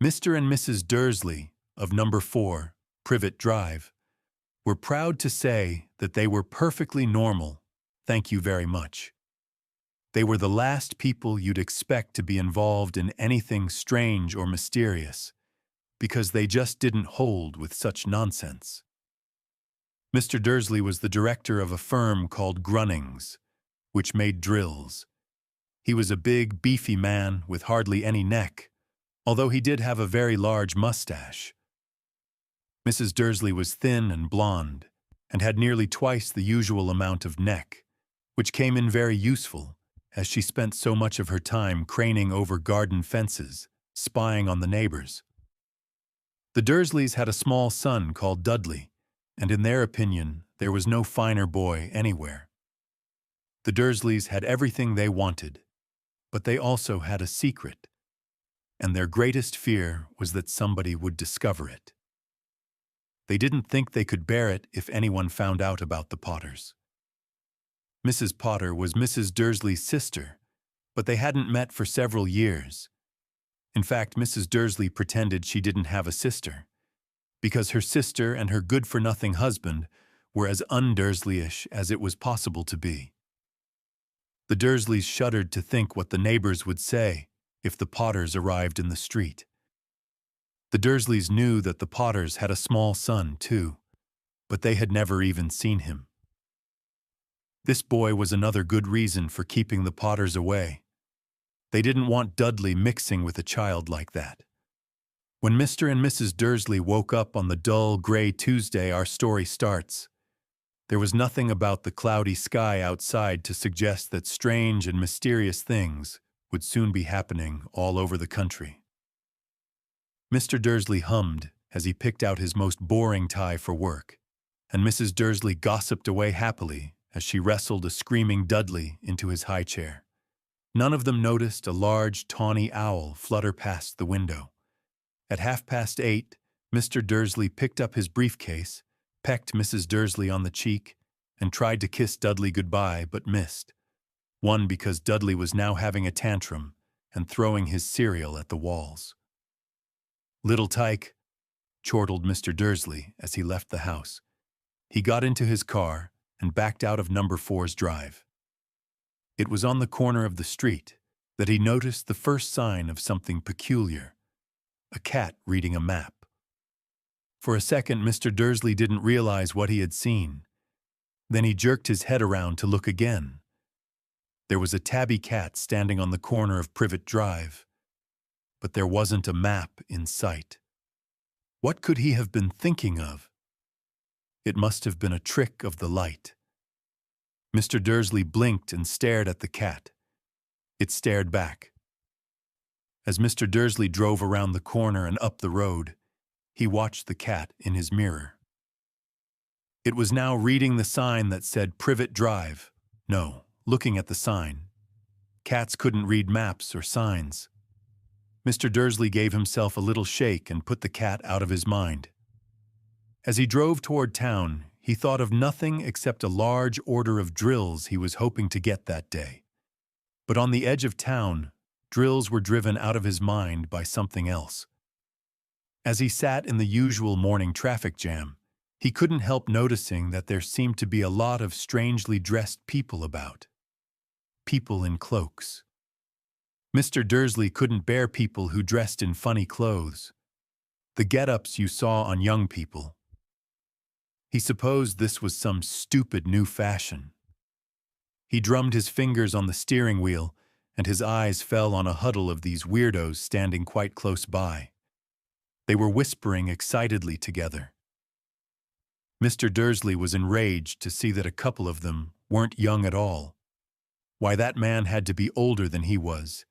Mr. and Mrs. Dursley of number 4, Privet Drive, were proud to say that they were perfectly normal, thank you very much. They were the last people you'd expect to be involved in anything strange or mysterious, because they just didn't hold with such nonsense. Mr. Dursley was the director of a firm called Grunnings, which made drills. He was a big, beefy man with hardly any neck, although he did have a very large mustache. Mrs. Dursley was thin and blonde, and had nearly twice the usual amount of neck, which came in very useful, as she spent so much of her time craning over garden fences, spying on the neighbors. The Dursleys had a small son called Dudley, and in their opinion, there was no finer boy anywhere. The Dursleys had everything they wanted, but they also had a secret, and their greatest fear was that somebody would discover it. They didn't think they could bear it if anyone found out about the Potters. Mrs. Potter was Mrs. Dursley's sister, but they hadn't met for several years. In fact, Mrs. Dursley pretended she didn't have a sister, because her sister and her good-for-nothing husband were as un-Dursleyish as it was possible to be. The Dursleys shuddered to think what the neighbors would say if the Potters arrived in the street. The Dursleys knew that the Potters had a small son, too, but they had never even seen him. This boy was another good reason for keeping the Potters away. They didn't want Dudley mixing with a child like that. When Mr. and Mrs. Dursley woke up on the dull, gray Tuesday our story starts, there was nothing about the cloudy sky outside to suggest that strange and mysterious things would soon be happening all over the country. Mr. Dursley hummed as he picked out his most boring tie for work, and Mrs. Dursley gossiped away happily as she wrestled a screaming Dudley into his high chair. None of them noticed a large, tawny owl flutter past the window. At 8:30, Mr. Dursley picked up his briefcase, pecked Mrs. Dursley on the cheek, and tried to kiss Dudley goodbye but missed. One because Dudley was now having a tantrum and throwing his cereal at the walls. "Little tyke," chortled Mr. Dursley as he left the house. He got into his car and backed out of number 4's drive. It was on the corner of the street that he noticed the first sign of something peculiar: a cat reading a map. For a second, Mr. Dursley didn't realize what he had seen. Then he jerked his head around to look again. There was a tabby cat standing on the corner of Privet Drive, but there wasn't a map in sight. What could he have been thinking of? It must have been a trick of the light. Mr. Dursley blinked and stared at the cat. It stared back. As Mr. Dursley drove around the corner and up the road, he watched the cat in his mirror. It was now reading the sign that said Privet Drive. No, looking at the sign. Cats couldn't read maps or signs. Mr. Dursley gave himself a little shake and put the cat out of his mind. As he drove toward town, he thought of nothing except a large order of drills he was hoping to get that day. But on the edge of town, drills were driven out of his mind by something else. As he sat in the usual morning traffic jam, he couldn't help noticing that there seemed to be a lot of strangely dressed people about. People in cloaks. Mr. Dursley couldn't bear people who dressed in funny clothes. The get-ups you saw on young people. He supposed this was some stupid new fashion. He drummed his fingers on the steering wheel, and his eyes fell on a huddle of these weirdos standing quite close by. They were whispering excitedly together. Mr. Dursley was enraged to see that a couple of them weren't young at all. Why, that man had to be older than he was,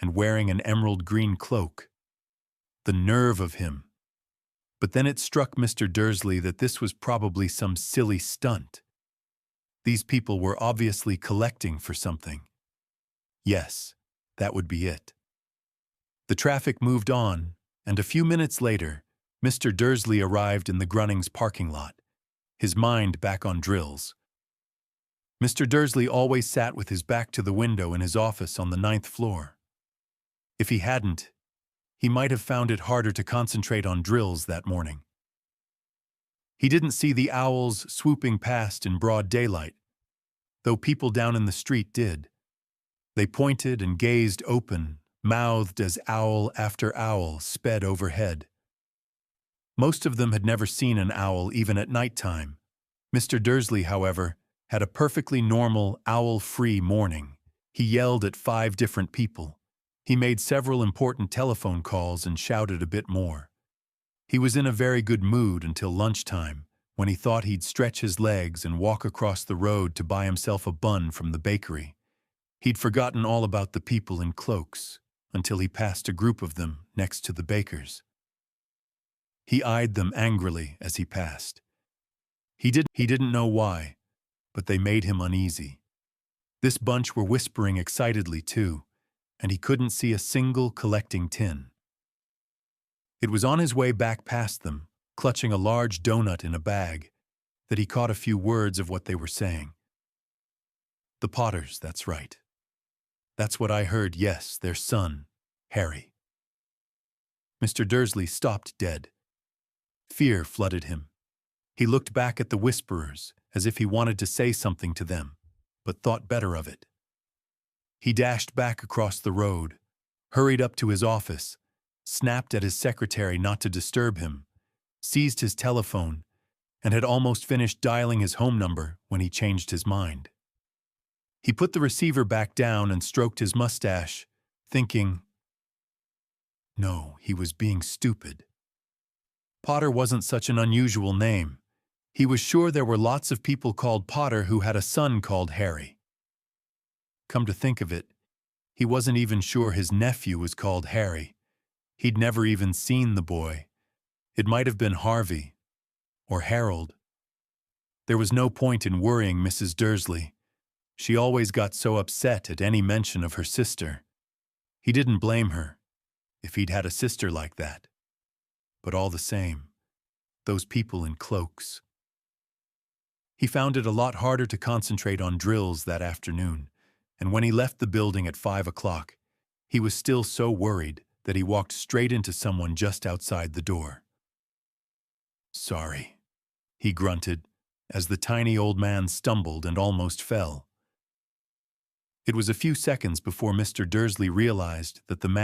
and wearing an emerald green cloak. The nerve of him! But then it struck Mr. Dursley that this was probably some silly stunt. These people were obviously collecting for something. Yes, that would be it. The traffic moved on, and a few minutes later, Mr. Dursley arrived in the Grunnings parking lot, his mind back on drills. Mr. Dursley always sat with his back to the window in his office on the 9th floor. If he hadn't, he might have found it harder to concentrate on drills that morning. He didn't see the owls swooping past in broad daylight, though people down in the street did. They pointed and gazed open-mouthed as owl after owl sped overhead. Most of them had never seen an owl even at nighttime. Mr. Dursley, however, had a perfectly normal, owl-free morning. He yelled at 5 different people. He made several important telephone calls and shouted a bit more. He was in a very good mood until lunchtime, when he thought he'd stretch his legs and walk across the road to buy himself a bun from the bakery. He'd forgotten all about the people in cloaks until he passed a group of them next to the baker's. He eyed them angrily as he passed. He didn't know why, but they made him uneasy. This bunch were whispering excitedly too, and he couldn't see a single collecting tin. It was on his way back past them, clutching a large donut in a bag, that he caught a few words of what they were saying. The Potters, that's right. That's what I heard, yes, their son, Harry. Mr. Dursley stopped dead. Fear flooded him. He looked back at the whisperers as if he wanted to say something to them, but thought better of it. He dashed back across the road, hurried up to his office, snapped at his secretary not to disturb him, seized his telephone, and had almost finished dialing his home number when he changed his mind. He put the receiver back down and stroked his mustache, thinking, no, he was being stupid. Potter wasn't such an unusual name. He was sure there were lots of people called Potter who had a son called Harry. Come to think of it, he wasn't even sure his nephew was called Harry. He'd never even seen the boy. It might have been Harvey or Harold. There was no point in worrying Mrs. Dursley. She always got so upset at any mention of her sister. He didn't blame her, if he'd had a sister like that. But all the same, those people in cloaks. He found it a lot harder to concentrate on drills that afternoon, and when he left the building at 5 o'clock, he was still so worried that he walked straight into someone just outside the door. Sorry, he grunted, as the tiny old man stumbled and almost fell. It was a few seconds before Mr. Dursley realized that the man